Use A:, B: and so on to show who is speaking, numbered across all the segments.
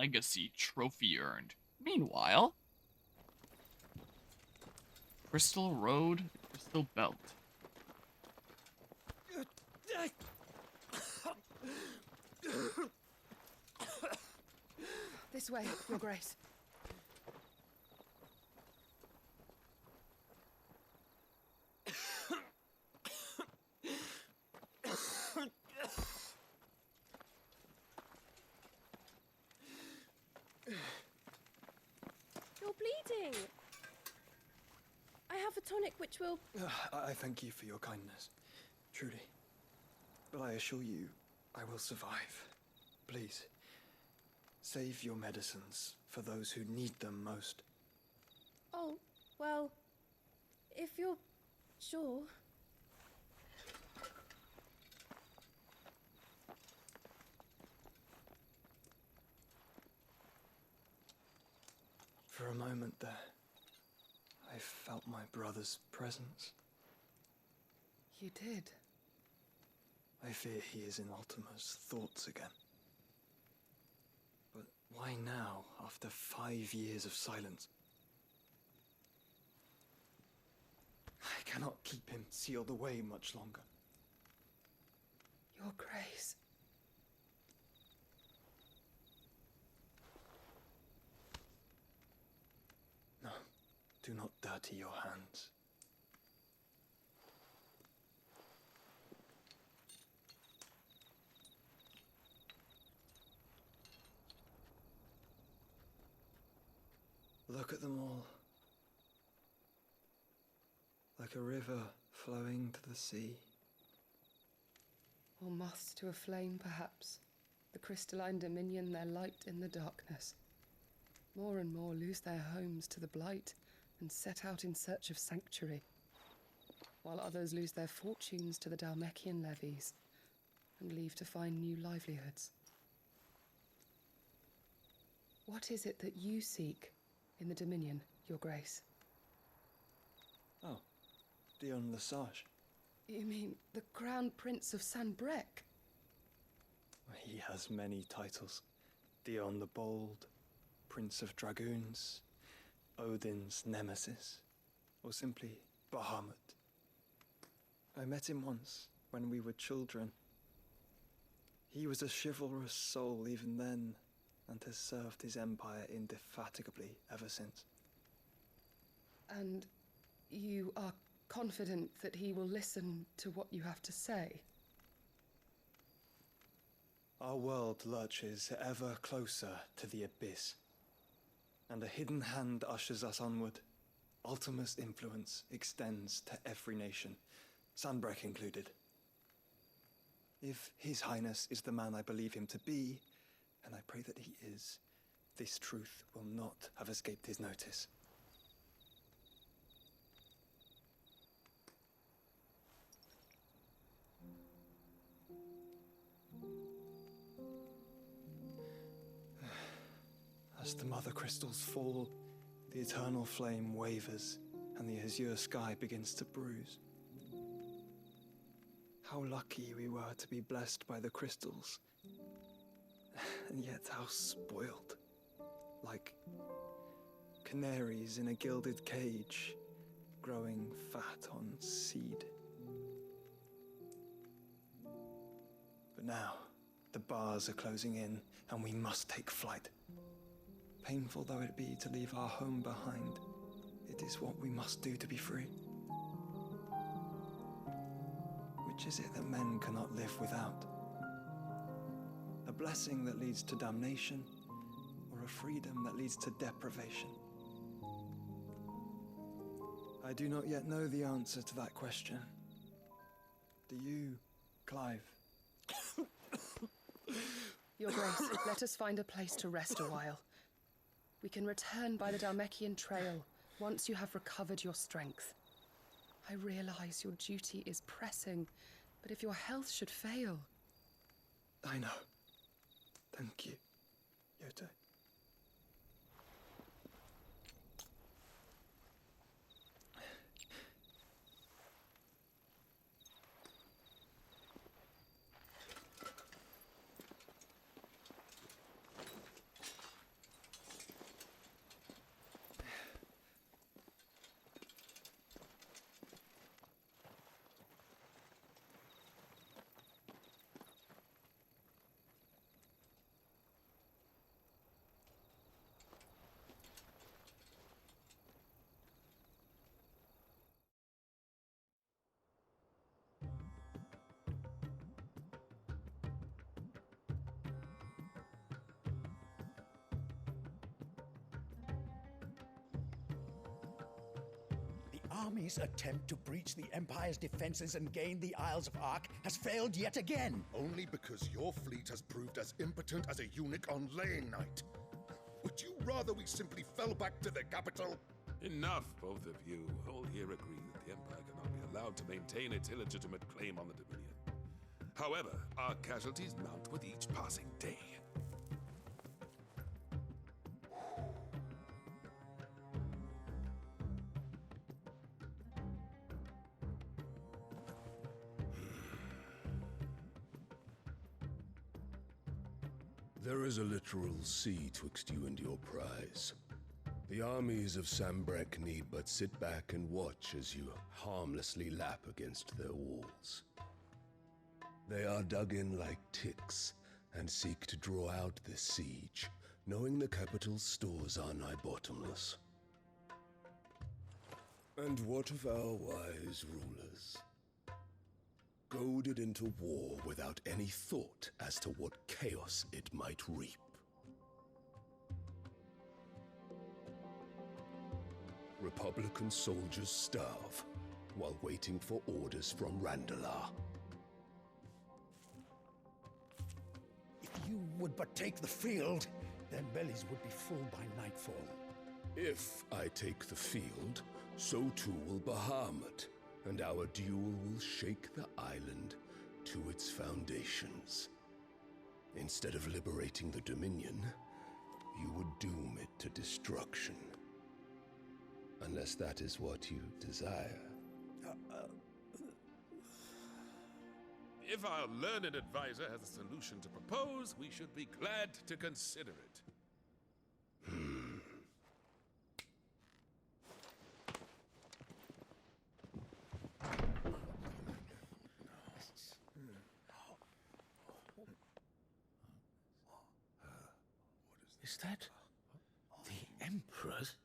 A: legacy trophy earned. Meanwhile, Crystal Road, Crystal Belt.
B: This way, Your Grace.
C: You're bleeding. I have a tonic which will...
D: I thank you for your kindness, truly. But I assure you, I will survive. Please, save your medicines for those who need them most.
C: Oh, well, if you're sure.
D: For a moment there, I felt my brother's presence.
B: You did.
D: I fear he is in Ultima's thoughts again. But why now, after 5 years of silence? I cannot keep him sealed away much longer.
B: Your Grace.
D: No, do not dirty your hands. Look at them all. Like a river flowing to the sea.
B: Or moths to a flame, perhaps. The crystalline dominion their light in the darkness. More and more lose their homes to the blight and set out in search of sanctuary, while others lose their fortunes to the Dhalmekian levies and leave to find new livelihoods. What is it that you seek in the Dominion, Your Grace?
D: Oh, Dion Lesage.
B: You mean the Crown Prince of Sanbrec?
D: He has many titles. Dion the Bold, Prince of Dragoons, Odin's Nemesis, or simply Bahamut. I met him once, when we were children. He was a chivalrous soul even then, and has served his empire indefatigably ever since.
B: And you are confident that he will listen to what you have to say?
D: Our world lurches ever closer to the abyss, and a hidden hand ushers us onward. Ultima's influence extends to every nation, Sanbrec included. If His Highness is the man I believe him to be, and I pray that he is, this truth will not have escaped his notice. As the mother crystals fall, the eternal flame wavers, and the azure sky begins to bruise. How lucky we were to be blessed by the crystals, and yet how spoiled. Like canaries in a gilded cage, growing fat on seed. But now, the bars are closing in, and we must take flight. Painful though it be to leave our home behind, it is what we must do to be free. Which is it that men cannot live without? A blessing that leads to damnation, or a freedom that leads to deprivation? I do not yet know the answer to that question. Do you, Clive?
B: Your Grace, let us find a place to rest a while. We can return by the Dhalmekian trail once you have recovered your strength. I realize your duty is pressing, but if your health should fail...
D: I know. Thank you, Yote.
E: army's attempt to breach the Empire's defenses and gain the Isles of Ark has failed yet again.
F: Only because your fleet has proved as impotent as a eunuch on laying night. Would you rather we simply fell back to the capital?
G: Enough, both of you. All here agree that the Empire cannot be allowed to maintain its illegitimate claim on the Dominion. However, our casualties mount with each passing day.
H: There is a literal sea twixt you and your prize. The armies of Sambrek need but sit back and watch as you harmlessly lap against their walls. They are dug in like ticks and seek to draw out this siege, knowing the capital's stores are nigh bottomless. And what of our wise rulers? Goaded into war without any thought as to what chaos it might reap. Republican soldiers starve while waiting for orders from Randalar.
E: If you would but take the field, their bellies would be full by nightfall.
H: If I take the field, so too will Bahamut, and our duel will shake the island to its foundations. Instead of liberating the Dominion, you would doom it to destruction. Unless that is what you desire.
G: If our learned advisor has a solution to propose, we should be glad to consider it.
E: Is that the Emperor's?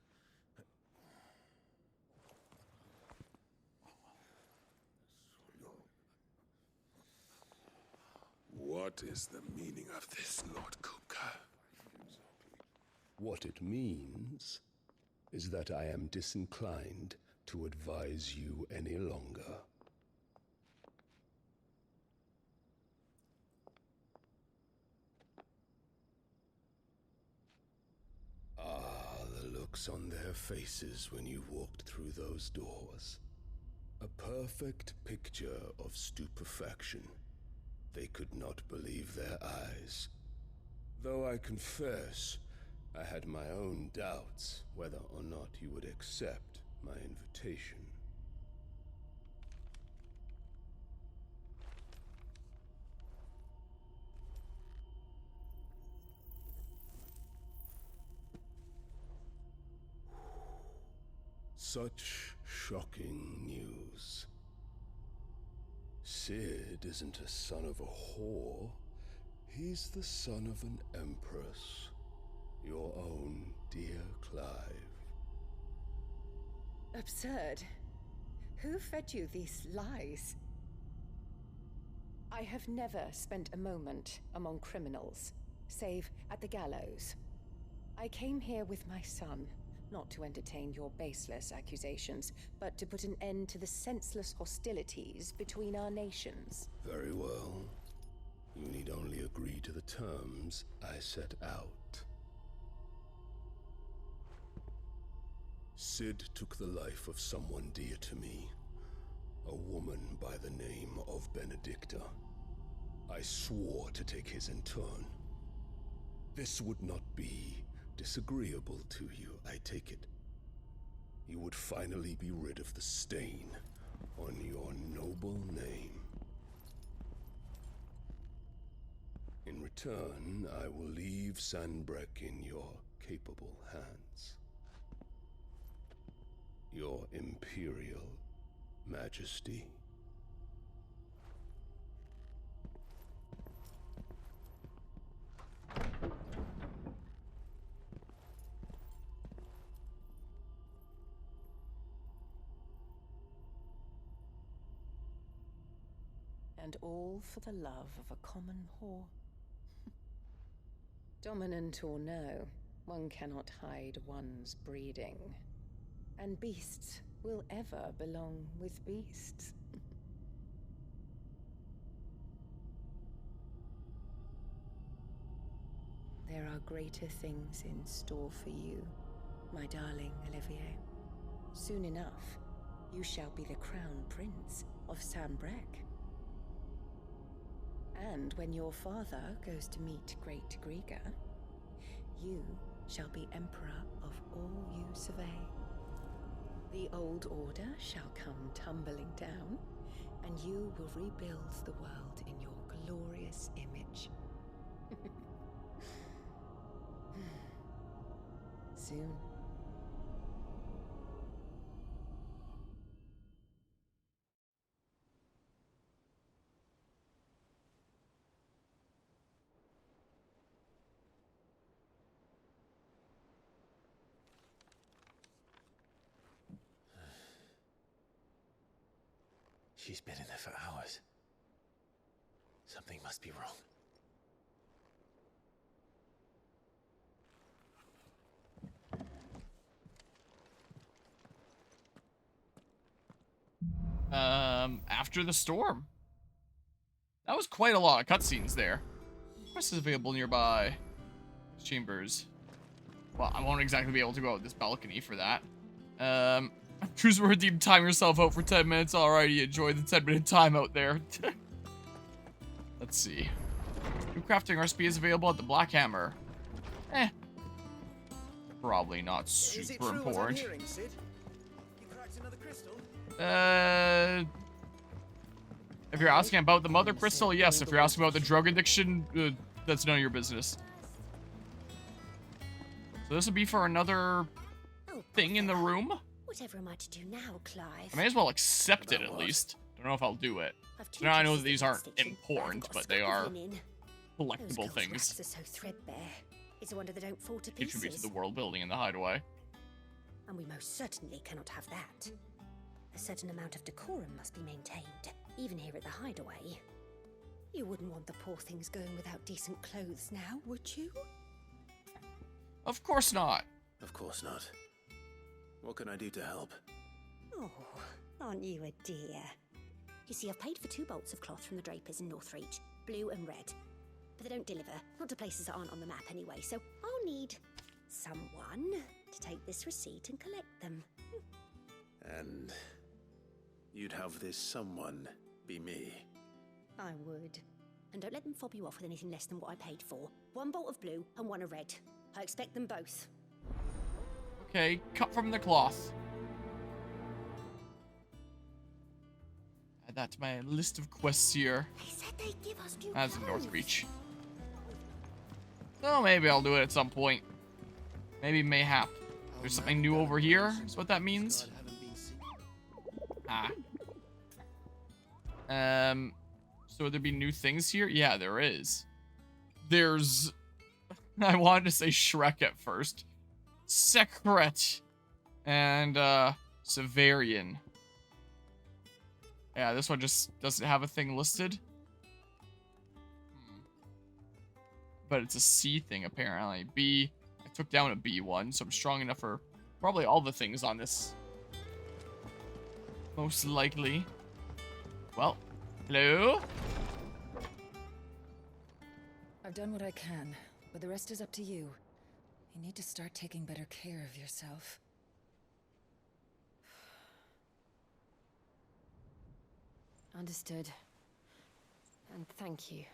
G: What is the meaning of this, Lord Kupka?
H: What it means is that I am disinclined to advise you any longer. Ah, the looks on their faces when you walked through those doors. A perfect picture of stupefaction. They could not believe their eyes. Though I confess, I had my own doubts whether or not you would accept my invitation. Such shocking news. Sid isn't a son of a whore. He's the son of an empress. Your own dear Clive.
I: Absurd. Who fed you these lies? I have never spent a moment among criminals, save at the gallows. I came here with my son, not to entertain your baseless accusations, but to put an end to the senseless hostilities between our nations.
H: Very well. You need only agree to the terms I set out. Sid took the life of someone dear to me, a woman by the name of Benedicta. I swore to take his in turn. This would not be disagreeable to you, I take it. You would finally be rid of the stain on your noble name. In return, I will leave Sanbrek in your capable hands. Your Imperial Majesty.
I: And all for the love of a common whore. Dominant or no, one cannot hide one's breeding. And beasts will ever belong with beasts. There are greater things in store for you, my darling Olivier. Soon enough, you shall be the crown prince of Sambrec. And when your father goes to meet Great Griga, you shall be emperor of all you survey. The old order shall come tumbling down, and you will rebuild the world in your glorious image. Soon.
J: She's been in there for hours. Something must be wrong.
A: After the storm. That was quite a lot of cutscenes there. Quest is available nearby. Chambers. Well, I won't exactly be able to go out this balcony for that. Cruiser redeemed, time yourself out for 10 minutes. Alrighty, enjoy the 10-minute time out there. Let's see. New crafting recipe is available at the Black Hammer. Probably not super important.
D: Hearing, Sid? You cracked another crystal?
A: If you're asking about the mother crystal, yes. If you're asking about the drug addiction, that's none of your business. So this would be for another thing in the room.
K: Whatever am I to do now, Clive?
A: I may as well accept it at least. Don't know if I'll do it. Now I know that these aren't important, but they are collectible things.
K: They're so threadbare. It's a wonder they don't fall to pieces.
A: Contribute to the world building in the hideaway.
K: And we most certainly cannot have that. A certain amount of decorum must be maintained, even here at the hideaway. You wouldn't want the poor things going without decent clothes now, would you?
A: Of course not.
J: Of course not. What can I do to help?
K: Oh, aren't you a dear? You see, I've paid for 2 bolts of cloth from the drapers in Northreach, blue and red. But they don't deliver, not to places that aren't on the map anyway, so I'll need someone to take this receipt and collect them.
J: And you'd have this someone be me?
K: I would. And don't let them fob you off with anything less than what I paid for. 1 bolt of blue and 1 of red. I expect them both.
A: Okay, cut from the cloth. Add that to my list of quests here.
K: They said they'd give us new
A: As in
K: clothes.
A: Northreach. So maybe I'll do it at some point. Maybe mayhap. There's something new over here, is what that means. Ah. So would there be new things here? Yeah, there is. There's... I wanted to say Shrek at first. Secret. And, Severian. Yeah, this one just doesn't have a thing listed. But it's a C thing, apparently. B, I took down a B one, so I'm strong enough for probably all the things on this. Most likely. Well, hello?
L: I've done what I can, but the rest is up to you. You need to start taking better care of yourself.
C: Understood. And thank you.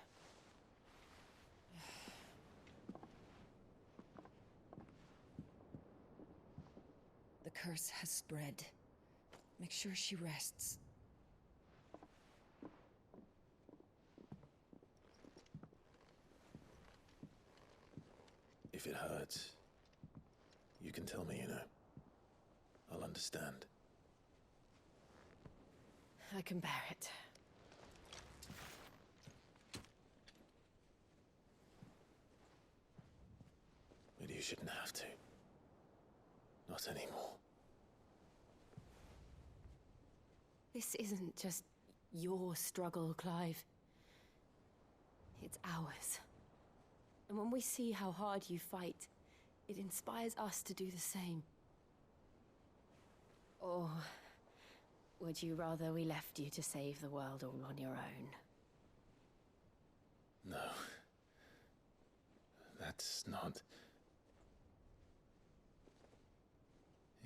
L: The curse has spread. Make sure she rests.
J: If it hurts, you can tell me, you know. I'll understand.
C: I can bear it.
J: But you shouldn't have to. Not anymore.
C: This isn't just your struggle, Clive. It's ours. And when we see how hard you fight, it inspires us to do the same. Or would you rather we left you to save the world all on your own?
J: No. That's not...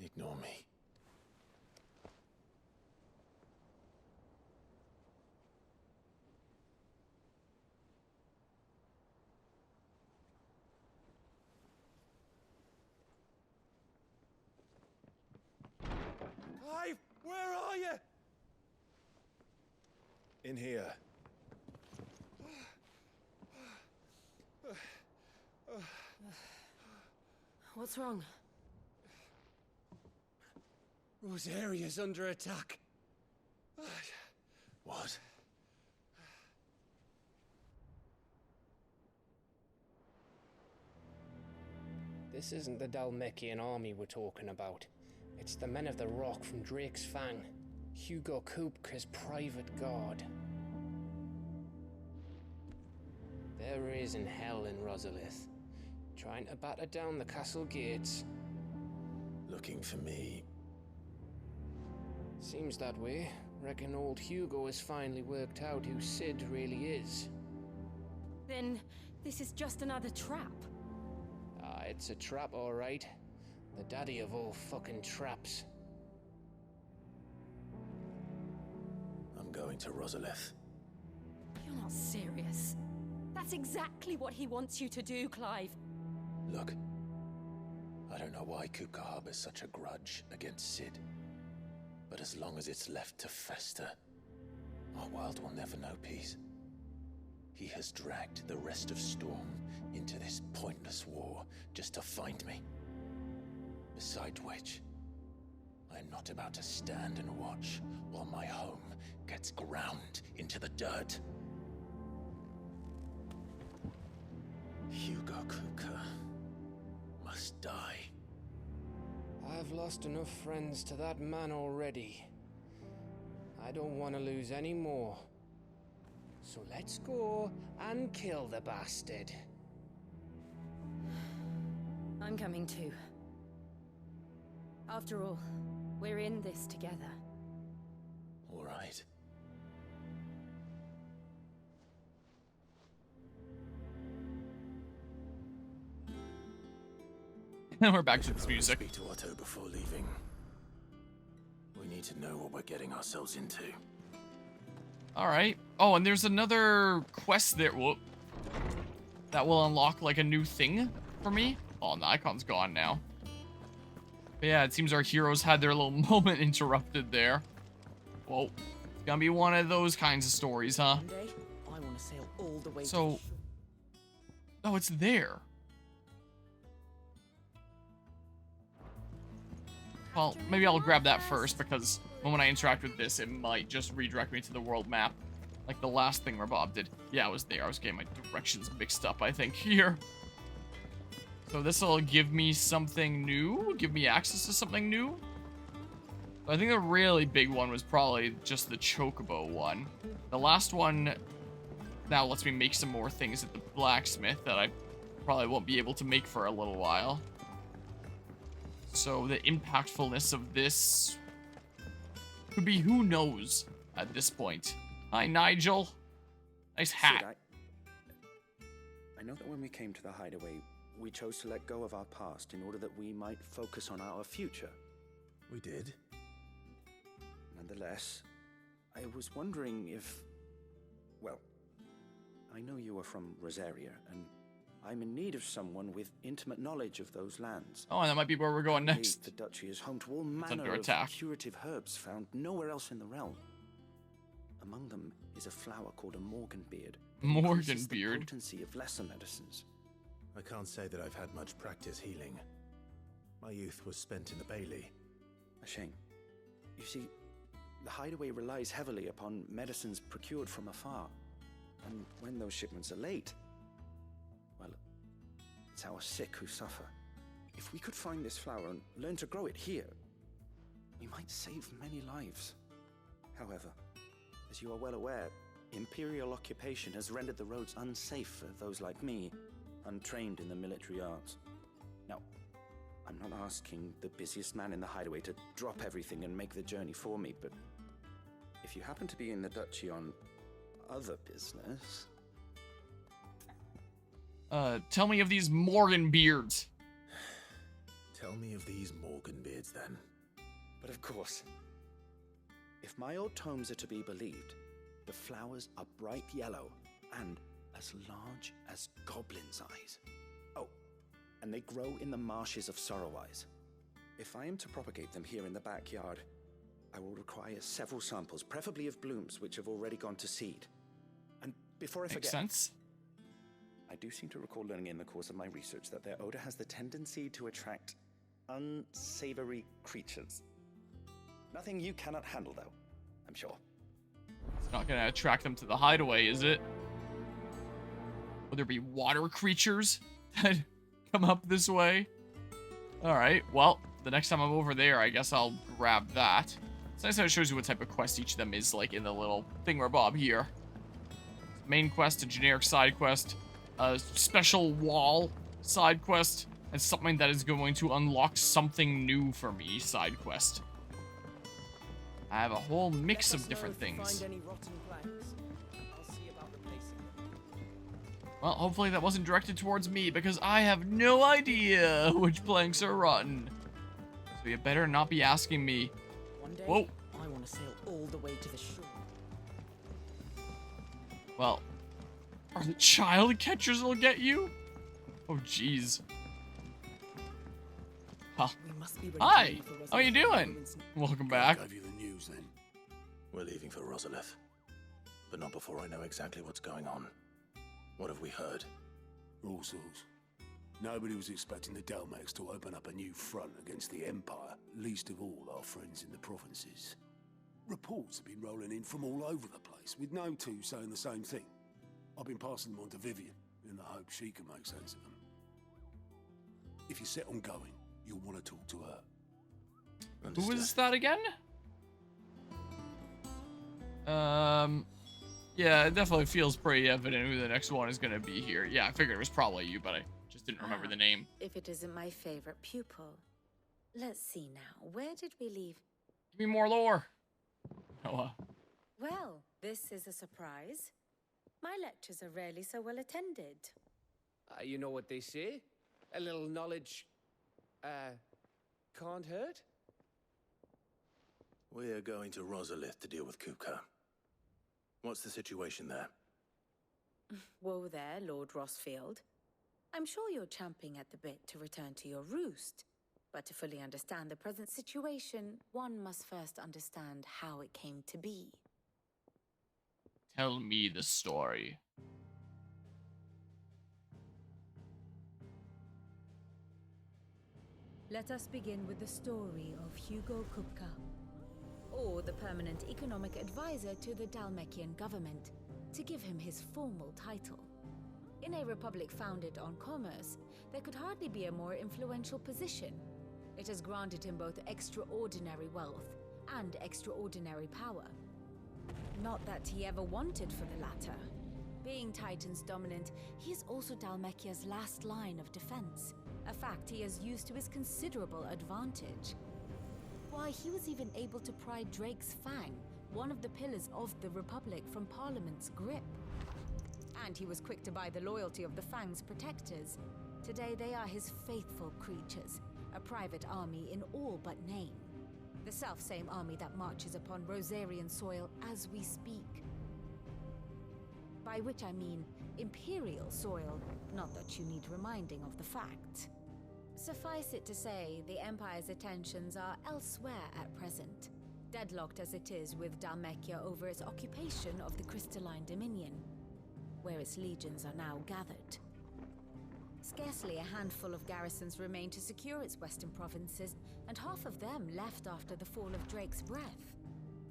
J: Ignore me.
D: Clive, where are you? In here.
C: What's wrong?
D: Rosaria's under attack.
J: What?
M: This isn't the Dalmekian army we're talking about. It's the Men of the Rock from Drake's Fang. Hugo Kupka's private guard. There is in hell in Rosalith, trying to batter down the castle gates.
J: Looking for me?
M: Seems that way. Reckon old Hugo has finally worked out who Sid really is.
C: Then this is just another trap.
M: Ah, it's a trap, all right. The daddy of all fucking traps.
J: I'm going to Rosalith.
C: You're not serious. That's exactly what he wants you to do, Clive.
J: Look, I don't know why Kupka harbors such a grudge against Sid. But as long as it's left to fester, our world will never know peace. He has dragged the rest of Storm into this pointless war just to find me. Besides which, I am not about to stand and watch while my home gets ground into the dirt. Hugo Kupka must die.
M: I've lost enough friends to that man already. I don't want to lose any more. So let's go and kill the bastard.
C: I'm coming too. After all, we're in this together.
J: All right.
A: And we're back to this music.
J: Speak to Otto before leaving. We need to know what we're getting ourselves into.
A: Alright. Oh, and there's another quest there. Whoop. That will unlock, like, a new thing for me. Oh, the icon's gone now. But yeah, it seems our heroes had their little moment interrupted there. Whoa. It's gonna be one of those kinds of stories, huh?
N: One day, I want to sail all the way
A: So... Oh, it's there. Well, maybe I'll grab that first, because when I interact with this, it might just redirect me to the world map. Like the last thing where Bob did. Yeah, I was there. I was getting my directions mixed up, I think, here. So this will give me something new? Give me access to something new? But I think the really big one was probably just the Chocobo one. The last one now lets me make some more things at the blacksmith that I probably won't be able to make for a little while. So the impactfulness of this could be who knows at this point. Hi, Nigel. Nice hat.
O: Sid, I know that when we came to the hideaway, we chose to let go of our past in order that we might focus on our future.
J: We did.
O: Nonetheless, I was wondering if... Well, I know you are from Rosaria, and I'm in need of someone with intimate knowledge of those lands.
A: Oh, and that might be where we're going next.
O: The duchy is home to all
A: It's
O: manner
A: under
O: of
A: attack.
O: curative herbs found nowhere else in the realm. Among them is a flower called a Morganbeard.
A: Morganbeard.
O: The potency of lesser medicines.
J: I can't say that I've had much practice healing. My youth was spent in the Bailey.
O: A shame. You see, the hideaway relies heavily upon medicines procured from afar. And when those shipments are late, well, it's our sick who suffer. If we could find this flower and learn to grow it here, we might save many lives. However, as you are well aware, Imperial occupation has rendered the roads unsafe for those like me, untrained in the military arts. Now, I'm not asking the busiest man in the hideaway to drop everything and make the journey for me, but if you happen to be in the duchy on other business...
A: Tell me of these Morgan beards.
J: Tell me of these Morgan beards, then.
O: But of course, if my old tomes are to be believed, the flowers are bright yellow and as large as goblins' eyes. Oh, and they grow in the marshes of Sorrowwise. If I am to propagate them here in the backyard, I will require several samples, preferably of blooms which have already gone to seed. And before I forget...
A: Makes sense.
O: I do seem to recall learning in the course of my research that their odor has the tendency to attract unsavory creatures. Nothing you cannot handle, though, I'm sure.
A: It's not gonna attract them to the hideaway, is it? Will there be water creatures that come up this way? Alright, well, the next time I'm over there, I guess I'll grab that. It's nice how it shows you what type of quest each of them is, like in the little thingamabob here. Main quest, a generic side quest, a special wall side quest, and something that is going to unlock something new for me side quest. I have a whole mix of different things. Well, hopefully that wasn't directed towards me, because I have no idea which planks are rotten. So you better not be asking me.
N: One day,
A: Whoa.
N: I want to sail all the way to the shore.
A: Well, are the child catchers will get you? Oh, jeez. Huh. Hi, how are you doing? Welcome back.
J: Gave you the news then. We're leaving for Rosalith, but not before I know exactly what's going on. What have we heard?
H: All sorts. Nobody was expecting the Dalmacs to open up a new front against the Empire, least of all our friends in the provinces. Reports have been rolling in from all over the place, with no two saying the same thing. I've been passing them on to Vivian, in the hope she can make sense of them. If you're set on going, you'll want to talk to her.
A: Who is that again? Yeah, it definitely feels pretty evident who the next one is going to be here. Yeah, I figured it was probably you, but I just didn't remember the name.
P: If it isn't my favorite pupil. Let's see now. Where did we leave?
A: Give me more lore. Oh,
P: Well, this is a surprise. My lectures are rarely so well attended.
M: You know what they say? A little knowledge, can't hurt?
J: We're going to Rosalith to deal with Kupka. What's the situation there?
P: Whoa there, Lord Rossfield. I'm sure you're champing at the bit to return to your roost. But to fully understand the present situation, one must first understand how it came to be.
A: tell me the story.
Q: Let us begin with the story of Hugo Kupka,
P: Or the permanent economic advisor to the Dalmekian government, to give him his formal title. In a republic founded on commerce, there could hardly be a more influential position. It has granted him both extraordinary wealth and extraordinary power. Not that he ever wanted for the latter. Being Titan's dominant, he is also Dalmekia's last line of defense, a fact he has used to his considerable advantage. Why, he was even able to pry Drake's Fang, one of the pillars of the Republic, from Parliament's grip. And he was quick to buy the loyalty of the Fang's protectors. Today they are his faithful creatures, a private army in all but name. The self-same army that marches upon Rosarian soil as we speak. By which I mean Imperial soil, not that you need reminding of the fact. Suffice it to say, the Empire's attentions are elsewhere at present, deadlocked as it is with Dalmekia over its occupation of the Crystalline Dominion, where its legions are now gathered. Scarcely a handful of garrisons remain to secure its western provinces, and half of them left after the fall of Drake's Breath.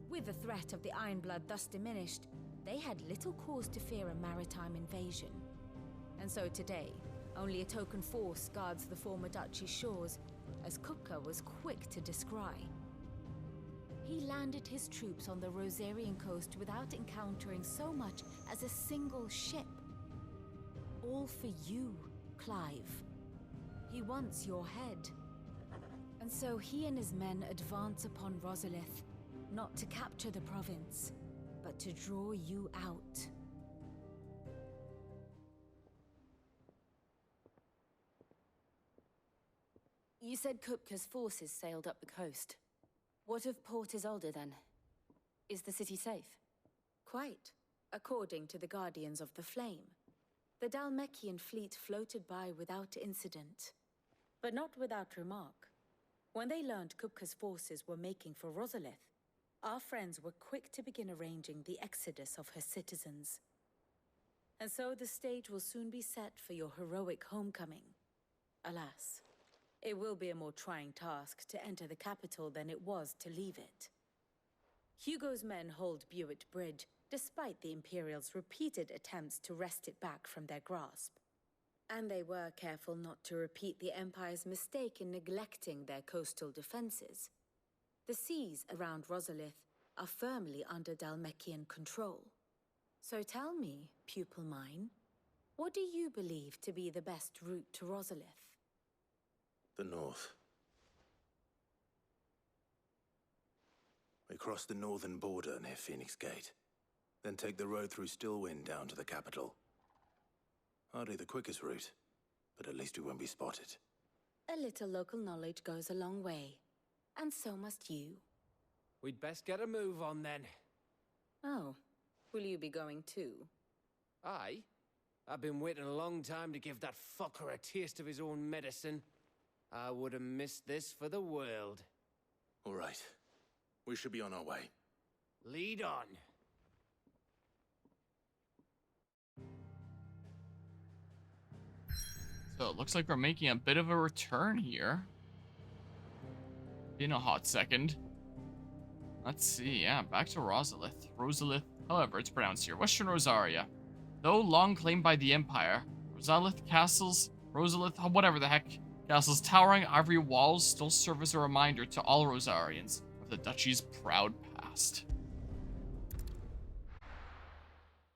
P: With the threat of the Ironblood thus diminished, they had little cause to fear a maritime invasion. And so today, only a token force guards the former duchy's shores, as Kupka was quick to descry. He landed his troops on the Rosarian coast without encountering so much as a single ship. All for you, Clive. He wants your head, And so he and his men advance upon Rosalith, not to capture the province, but to draw you out.
C: You said Kupka's forces sailed up the coast. What of Port Isolde then? Is the city safe?
P: Quite, according to the Guardians of the Flame. The Dalmekian fleet floated by without incident. But not without remark. When they learned Kupka's forces were making for Rosalith, our friends were quick to begin arranging the exodus of her citizens. And so the stage will soon be set for your heroic homecoming. Alas, it will be a more trying task to enter the capital than it was to leave it. Hugo's men hold Buet Bridge, despite the Imperials' repeated attempts to wrest it back from their grasp. And they were careful not to repeat the Empire's mistake in neglecting their coastal defenses. The seas around Rosalith are firmly under Dalmekian control. So tell me, pupil mine, what do you believe to be the best route to Rosalith?
J: The north. We cross the northern border near Phoenix Gate, then take the road through Stillwind down to the capital. Hardly the quickest route, but at least we won't be spotted.
P: A little local knowledge goes a long way, and so must you.
M: We'd best get a move on then.
P: Oh, will you be going too?
M: Aye. I've been waiting a long time to give that fucker a taste of his own medicine. I would have missed this for the world.
J: All right. We should be on our way.
M: Lead on.
A: So it looks like we're making a bit of a return here. In a hot second. Let's see, yeah, back to Rosalith. Rosalith, however it's pronounced here. Western Rosaria. Though long claimed by the Empire, Rosalith castles, Rosalith, whatever the heck, castle's towering ivory walls still serve as a reminder to all Rosarians of the duchy's proud past.